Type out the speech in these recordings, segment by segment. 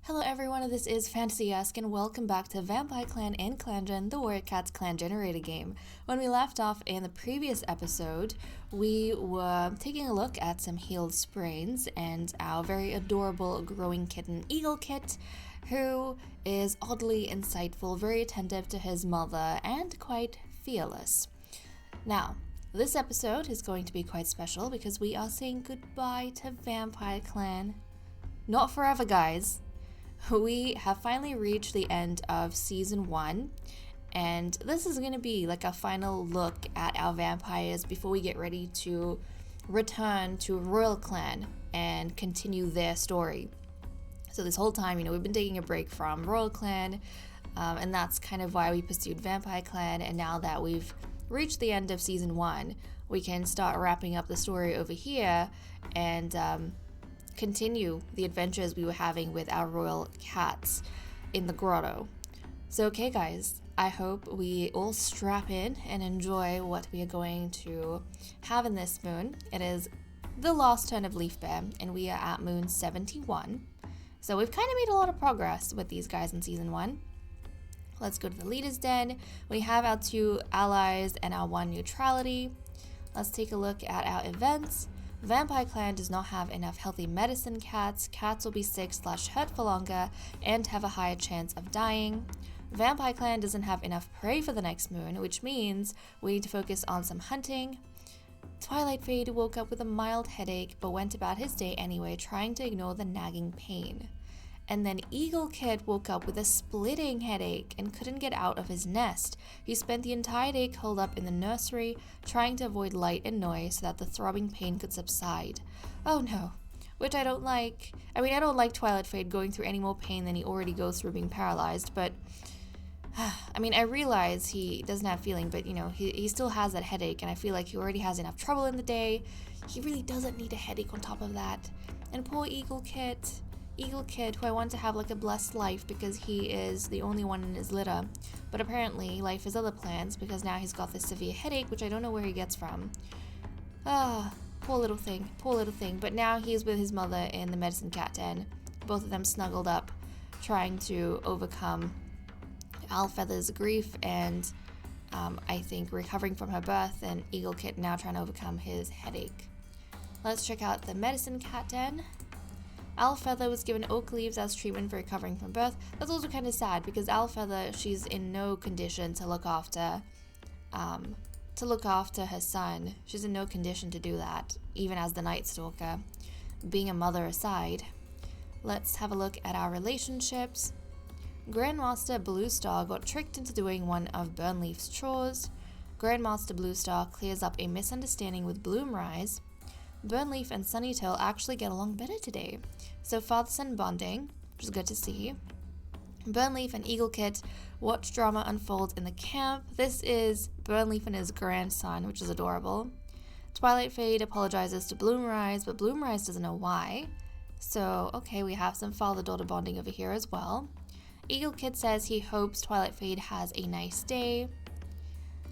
Hello everyone, this is Fantasy-esque and welcome back to Vampyre Clan and ClanGen, the Warrior Cats clan generator game. When we left off in the previous episode, we were taking a look at some healed sprains and our very adorable growing kitten Eagle Kit, who is oddly insightful, very attentive to his mother, and quite fearless. Now, this episode is going to be quite special because we are saying goodbye to Vampyre Clan. Not forever, guys. We have finally reached the end of season 1, and this is going to be like a final look at our vampires before we get ready to return to Royal Clan and continue their story. So this whole time, we've been taking a break from Royal Clan, and that's kind of why we pursued Vampyre Clan, and now that we've reached the end of season 1, we can start wrapping up the story over here and continue the adventures we were having with our royal cats in the grotto. So okay guys, I hope we all strap in and enjoy what we are going to have in this moon. It is the last turn of Leaf Bear and we are at moon 71. So we've kind of made a lot of progress with these guys in season 1. Let's go to the leader's den. We have our 2 allies and our 1 neutrality. Let's take a look at our events. Vampyre Clan does not have enough healthy medicine cats. Cats will be sick/hurt for longer and have a higher chance of dying. Vampyre Clan doesn't have enough prey for the next moon, which means we need to focus on some hunting. Twilight Fade woke up with a mild headache but went about his day anyway, trying to ignore the nagging pain. And then Eagle Kid woke up with a splitting headache and couldn't get out of his nest. He spent the entire day curled up in the nursery, trying to avoid light and noise so that the throbbing pain could subside. Oh no, which I don't like. I don't like Twilight Fade going through any more pain than he already goes through being paralyzed, but I realize he doesn't have feeling, but he still has that headache, and I feel like he already has enough trouble in the day. He really doesn't need a headache on top of that. And poor Eagle Kid, who I want to have like a blessed life because he is the only one in his litter. But apparently life has other plans because now he's got this severe headache, which I don't know where he gets from. Poor little thing. But now he's with his mother in the medicine cat den. Both of them snuggled up, trying to overcome Alfeather's grief and I think recovering from her birth, and Eagle Kid now trying to overcome his headache. Let's check out the medicine cat den. Alfeather was given oak leaves as treatment for recovering from birth. That's also kind of sad because Alfeather, she's in no condition to look after her son. She's in no condition to do that, even as the Nightstalker, being a mother aside. Let's have a look at our relationships. Grandmaster Bluestar got tricked into doing one of Burnleaf's chores. Grandmaster Bluestar clears up a misunderstanding with Bloomrise. Burnleaf and Sunnytail actually get along better today, so father-son bonding, which is good to see. Burnleaf and Eagle Kit watch drama unfold in the camp. This is Burnleaf and his grandson, which is adorable. Twilight Fade apologizes to Bloomrise, but Bloomrise doesn't know why. So, okay, we have some father-daughter bonding over here as well. Eagle Kit says he hopes Twilight Fade has a nice day.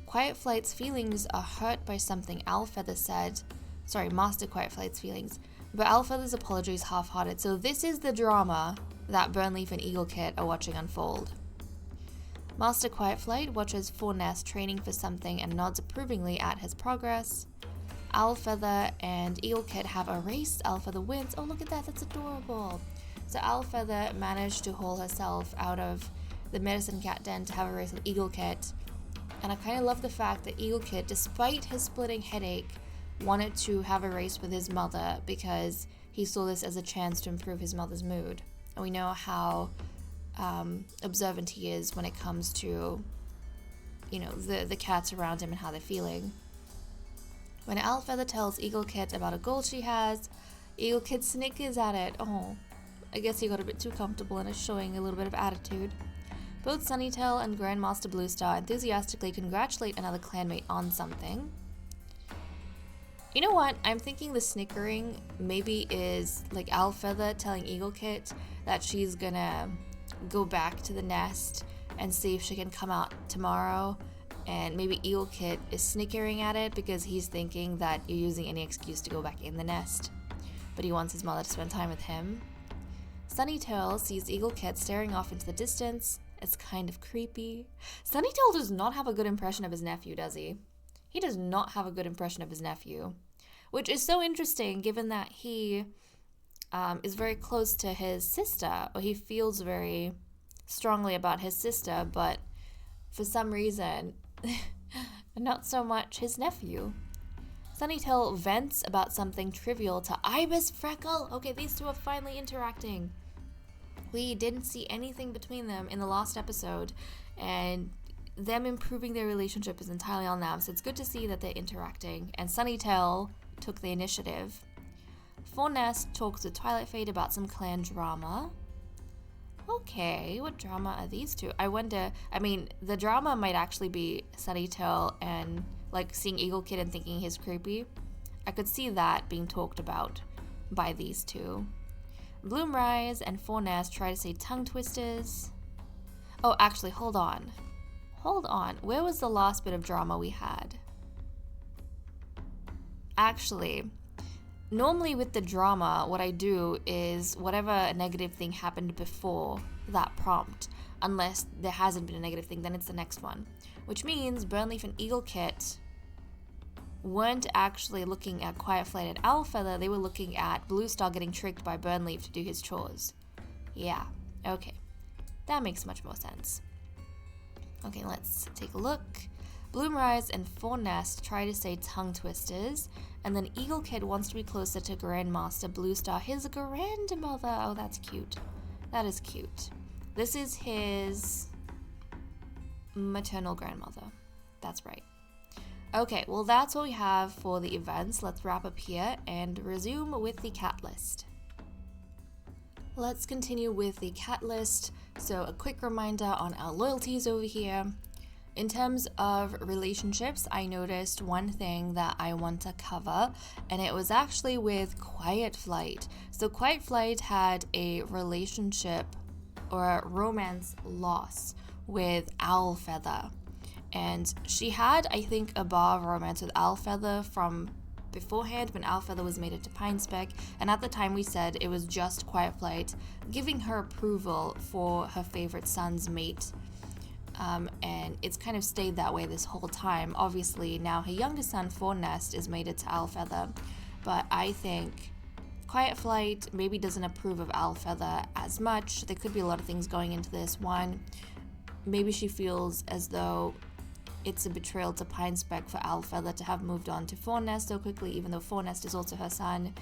Quiet Flight's feelings are hurt by something Alfeather said. Master Quiet Flight's feelings, but Alfeather's apology is half-hearted, so this is the drama that Burnleaf and Eagle Kit are watching unfold. Master Quiet Flight watches Fornest training for something and nods approvingly at his progress. Alfeather and Eagle Kit have a race. Alfeather wins. Oh, look at that, that's adorable. So Alfeather managed to haul herself out of the medicine cat den to have a race with Eagle Kit, and I kind of love the fact that Eagle Kit, despite his splitting headache, wanted to have a race with his mother because he saw this as a chance to improve his mother's mood. And we know how observant he is when it comes to, the cats around him and how they're feeling. When Alfeather tells Eagle Kit about a goal she has, Eagle Kit snickers at it. Oh, I guess he got a bit too comfortable and is showing a little bit of attitude. Both Sunnytail and Grandmaster Bluestar enthusiastically congratulate another clanmate on something. You know what? I'm thinking the snickering maybe is like Alfeather telling Eagle Kit that she's gonna go back to the nest and see if she can come out tomorrow, and maybe Eagle Kit is snickering at it because he's thinking that you're using any excuse to go back in the nest, but he wants his mother to spend time with him. Sunnytail sees Eagle Kit staring off into the distance. It's kind of creepy. Sunnytail does not have a good impression of his nephew, does he? He does not have a good impression of his nephew, which is so interesting given that he is very close to his sister, or he feels very strongly about his sister, but for some reason, not so much his nephew. Sunnytail vents about something trivial to Ibis Freckle. Okay, these two are finally interacting. We didn't see anything between them in the last episode, and them improving their relationship is entirely on them, so it's good to see that they're interacting, and Sunnytail took the initiative. Fornest talks to Twilight Fade about some clan drama. Okay, what drama are these two? I wonder, the drama might actually be Sunnytail and, seeing Eagle Kid and thinking he's creepy. I could see that being talked about by these two. Bloomrise and Fornest try to say tongue twisters. Oh, actually, hold on. Where was the last bit of drama we had? Actually, normally with the drama, what I do is whatever negative thing happened before that prompt, unless there hasn't been a negative thing, then it's the next one. Which means Burnleaf and Eagle Kit weren't actually looking at Quiet Flight and Owlfeather, they were looking at Blue Star getting tricked by Burnleaf to do his chores. Yeah, okay. That makes much more sense. Okay, let's take a look. Bloomrise and Fornest try to say tongue twisters, and then Eagle Kid wants to be closer to Grandmaster Blue Star, his grandmother. Oh, that's cute. That is cute. This is his maternal grandmother. That's right. Okay, well that's all we have for the events. Let's wrap up here and resume with the cat list. Let's continue with the cat list. So a quick reminder on our loyalties over here. In terms of relationships, I noticed one thing that I want to cover, and it was actually with Quiet Flight. So Quiet Flight had a relationship or a romance loss with Owlfeather. And she had, I think, a bar of romance with Owlfeather from beforehand when Owlfeather was made into Pinespeck, and at the time we said it was just Quiet Flight giving her approval for her favorite son's mate. And it's kind of stayed that way this whole time. Obviously, now her youngest son, Fornest, is mated to Owlfeather, but I think Quiet Flight maybe doesn't approve of Owlfeather as much. There could be a lot of things going into this. One, maybe she feels as though it's a betrayal to Pinespeck for Owlfeather to have moved on to Fornest so quickly, even though Fornest is also her son.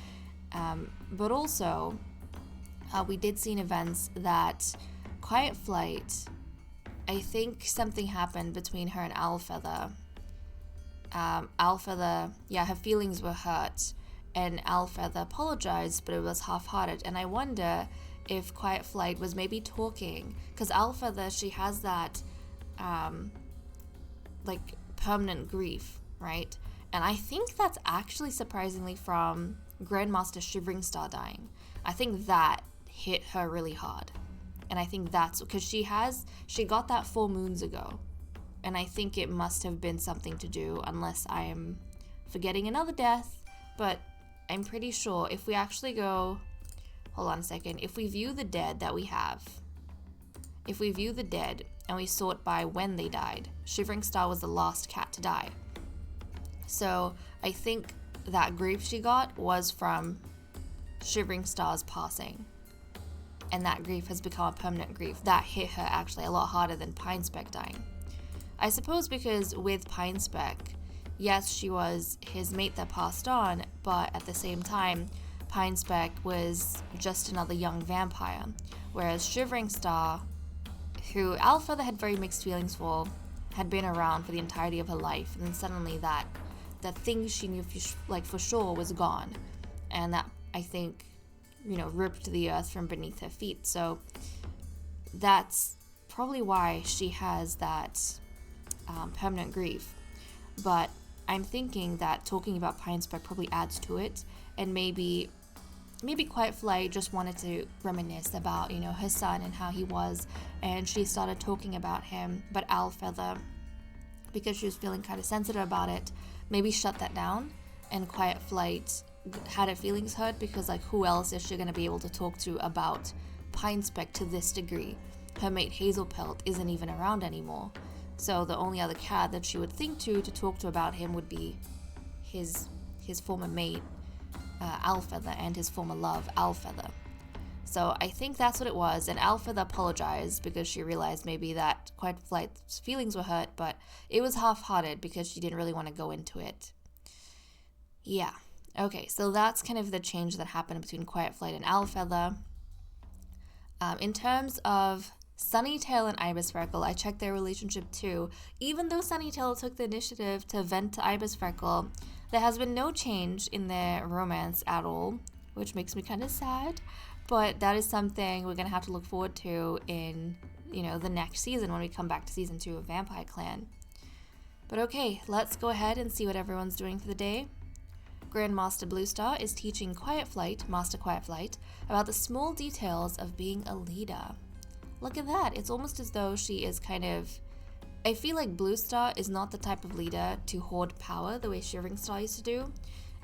But also, we did see in events that Quiet Flight, I think something happened between her and Owlfeather. Owlfeather, her feelings were hurt, and Owlfeather apologized, but it was half-hearted. And I wonder if Quiet Flight was maybe talking, because Owlfeather, she has that permanent grief, right? And I think that's actually surprisingly from Grandmaster Shivering Star dying. I think that hit her really hard. And I think that's because she got that 4 moons ago. And I think it must have been something to do, unless I am forgetting another death. But I'm pretty sure if we actually go, hold on a second, if we view the dead that we have, if we view the dead and we sort by when they died, Shivering Star was the last cat to die. So I think that grief she got was from Shivering Star's passing. And that grief has become a permanent grief. That hit her actually a lot harder than Pinespeck dying. I suppose because with Pinespeck, yes, she was his mate that passed on, but at the same time, Pinespeck was just another young vampire. Whereas Shivering Star, who Owlfeather had very mixed feelings for, had been around for the entirety of her life, and then suddenly that thing she knew for sure was gone. And that, I think, ripped the earth from beneath her feet. So that's probably why she has that permanent grief. But I'm thinking that talking about Pinespeck probably adds to it, and maybe Quiet Flight just wanted to reminisce about, her son and how he was, and she started talking about him, but Owlfeather, because she was feeling kind of sensitive about it, maybe shut that down, and Quiet Flight had her feelings hurt because, who else is she going to be able to talk to about Pinespeck to this degree. Her mate Hazelpelt isn't even around anymore. So the only other cat that she would think to talk to about him would be his former mate, Owlfeather, and his former love, Owlfeather. So I think that's what it was, and Owlfeather apologized because she realized maybe that Quiet Flight's feelings were hurt, but it was half-hearted because she didn't really want to go into it. Yeah. Okay, so that's kind of the change that happened between Quiet Flight and Owlfeather. In terms of Sunnytail and Ibisfreckle, I checked their relationship too. Even though Sunnytail took the initiative to vent to Ibisfreckle, there has been no change in their romance at all, which makes me kind of sad. But that is something we're going to have to look forward to in, the next season when we come back to Season 2 of Vampire Clan. But okay, let's go ahead and see what everyone's doing for the day. Grandmaster Bluestar is teaching Master Quiet Flight, about the small details of being a leader. Look at that, it's almost as though she is I feel like Bluestar is not the type of leader to hoard power the way Shivering Star used to do.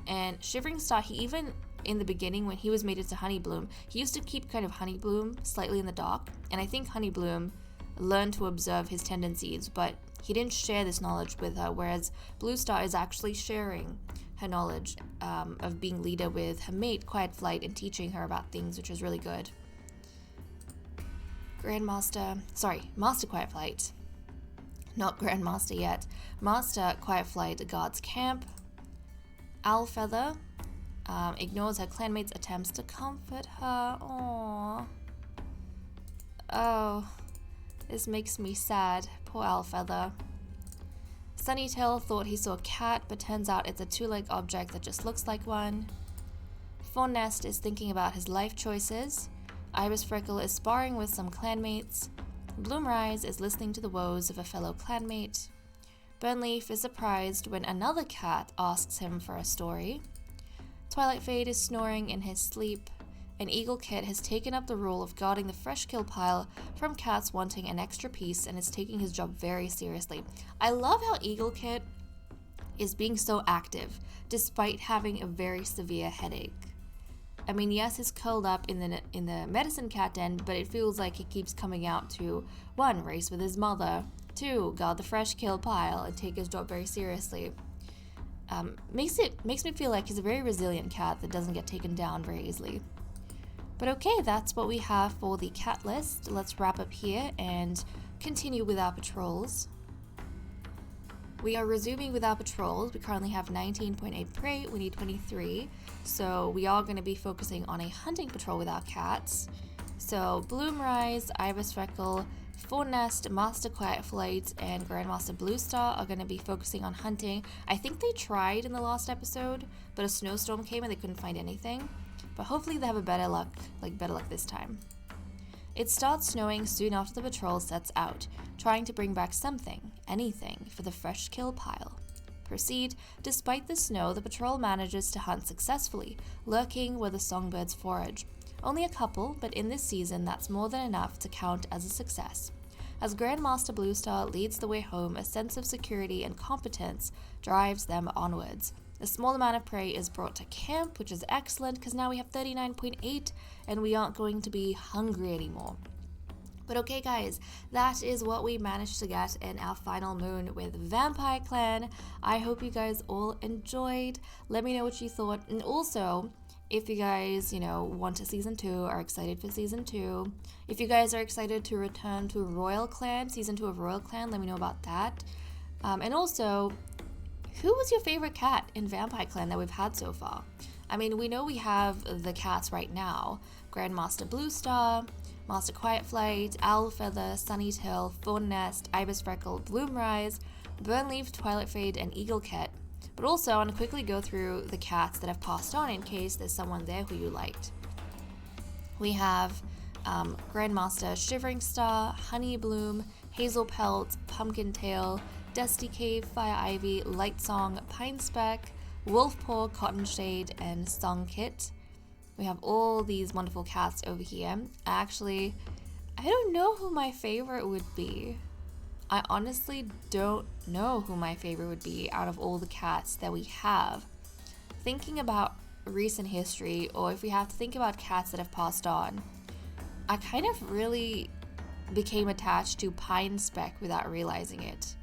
And Shivering Star, he even, in the beginning when he was mated to Honeybloom, he used to keep kind of Honeybloom slightly in the dark. And I think Honeybloom learned to observe his tendencies, but he didn't share this knowledge with her, whereas Bluestar is actually sharing her knowledge of being leader with her mate, Quiet Flight, and teaching her about things, which is really good. Master Quiet Flight. Not Grandmaster yet. Master Quiet Flight guards camp. Owlfeather ignores her clanmate's attempts to comfort her. Aww. Oh, this makes me sad. Poor Owlfeather. Sunnytail thought he saw a cat, but turns out it's a two-legged object that just looks like one. Fawnest is thinking about his life choices. Ibisfreckle is sparring with some clanmates. Bloomrise is listening to the woes of a fellow clanmate. Burnleaf is surprised when another cat asks him for a story. Twilight Fade is snoring in his sleep. And Eagle Kit has taken up the role of guarding the fresh kill pile from cats wanting an extra piece and is taking his job very seriously. I love how Eagle Kit is being so active despite having a very severe headache. I mean, yes, he's curled up in the medicine cat den, but it feels like he keeps coming out to 1, race with his mother, 2, guard the fresh kill pile and take his job very seriously. Makes me feel like he's a very resilient cat that doesn't get taken down very easily. But okay, that's what we have for the cat list. Let's wrap up here and continue with our patrols. We are resuming with our patrols. We currently have 19.8 prey, we need 23. So we are going to be focusing on a hunting patrol with our cats. So Bloomrise, Ibisfreckle, Fawnest, Master Quiet Flight, and Grandmaster Bluestar are going to be focusing on hunting. I think they tried in the last episode, but a snowstorm came and they couldn't find anything. But hopefully they have better luck this time. It starts snowing soon after the patrol sets out, trying to bring back anything, for the fresh kill pile. Proceed. Despite the snow, the patrol manages to hunt successfully, lurking where the songbirds forage. Only a couple, but in this season that's more than enough to count as a success. As Grandmaster Bluestar leads the way home, a sense of security and competence drives them onwards. A small amount of prey is brought to camp, which is excellent because now we have 39.8 and we aren't going to be hungry anymore. But okay guys, that is what we managed to get in our final moon with Vampire Clan. I hope you guys all enjoyed. Let me know what you thought, and also if you guys, want a season 2, are excited for season 2. If you guys are excited to return to Royal Clan, season 2 of Royal Clan, let me know about that. And also, who was your favorite cat in Vampire Clan that we've had so far? I mean, we know we have the cats right now. Grandmaster Bluestar, Master Quiet Flight, Owlfeather, Sunnytail, Fawnest, Ibisfreckle, Bloomrise, Burnleaf, Twilight Fade, and Eagle Kit. But also, I want to quickly go through the cats that have passed on in case there's someone there who you liked. We have Grandmaster Shivering Star, Honeybloom, Hazelpelt, Pumpkintail, Dusty Cave, Fire Ivy, Lightsong, Pinespeck, Wolfpaw, Cottonshade, and Songkit. We have all these wonderful cats over here. Actually, I don't know who my favorite would be. I honestly don't know who my favorite would be out of all the cats that we have. Thinking about recent history, or if we have to think about cats that have passed on, I kind of really became attached to Pine Speck without realizing it.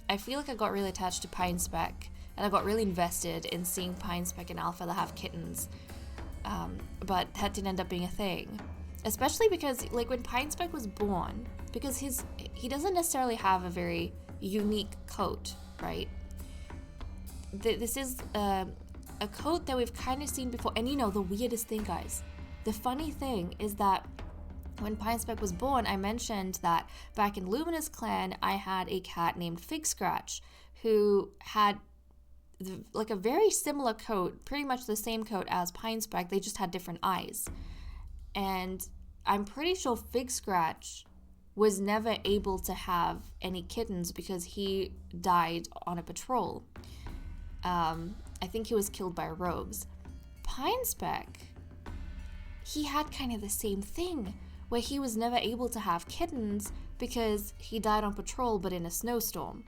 I feel like I got really attached to Pine Speck, and I got really invested in seeing Pine Speck and Alpha have kittens, but that didn't end up being a thing. Especially because, like, when Pine Speck was born, because he doesn't necessarily have a very unique coat, right? This is a coat that we've kind of seen before. And you know, the weirdest thing, guys, the funny thing is that when Pine Speck was born, I mentioned that back in Luminous Clan, I had a cat named Fig Scratch who had like a very similar coat, pretty much the same coat as Pine Speck. They just had different eyes. And I'm pretty sure Fig Scratch was never able to have any kittens because he died on a patrol. I think he was killed by rogues. Pine Speck, he had kind of the same thing, where he was never able to have kittens because he died on patrol but in a snowstorm.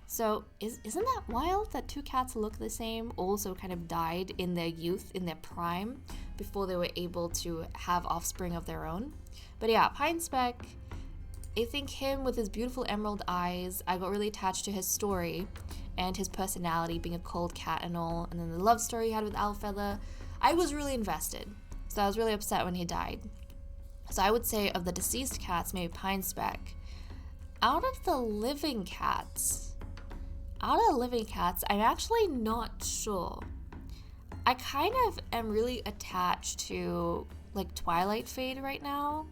So isn't that wild that two cats look the same, also kind of died in their youth, in their prime, before they were able to have offspring of their own? But yeah, Pine Speck, I think him with his beautiful emerald eyes, I got really attached to his story and his personality, being a cold cat and all, and then the love story he had with Alfeather. I was really invested, so I was really upset when he died. So I would say of the deceased cats, maybe Pine Speck. Out of the living cats, I'm actually not sure. I kind of am really attached to like Twilight Fade right now.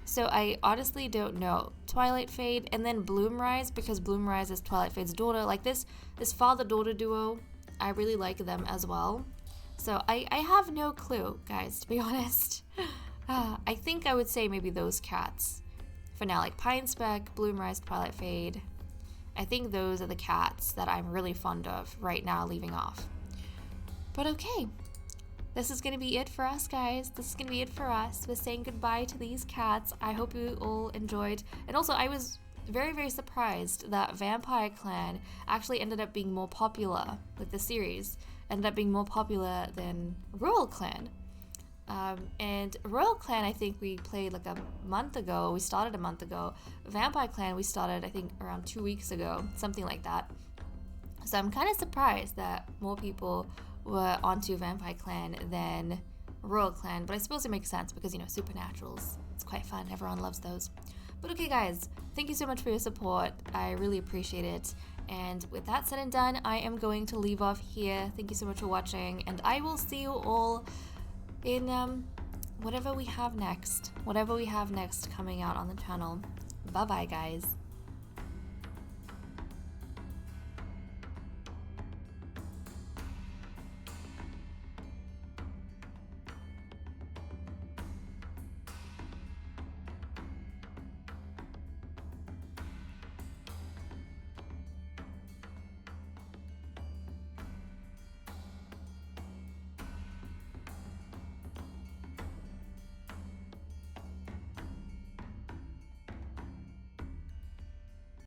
So I honestly don't know. Twilight Fade and then Bloomrise, because Bloomrise is Twilight Fade's daughter. Like this father-daughter duo, I really like them as well. So I have no clue, guys, to be honest. I think I would say maybe those cats. For now, like Pine Speck, Bloomrise, Twilight Fade. I think those are the cats that I'm really fond of right now, leaving off. But okay, this is going to be it for us, guys. This is going to be it for us. We're saying goodbye to these cats. I hope you all enjoyed. And also, I was very, very surprised that Vampire Clan actually ended up being more popular with the series. Ended up being more popular than Royal Clan. And Royal Clan, I think we played like a month ago. We started a month ago. Vampire Clan, we started, I think, around 2 weeks ago. Something like that. So I'm kind of surprised that more people were onto Vampire Clan than Royal Clan. But I suppose it makes sense because, you know, Supernaturals. It's quite fun. Everyone loves those. But okay, guys. Thank you so much for your support. I really appreciate it. And with that said and done, I am going to leave off here. Thank you so much for watching. And I will see you all in whatever we have next coming out on the channel. Bye bye, guys.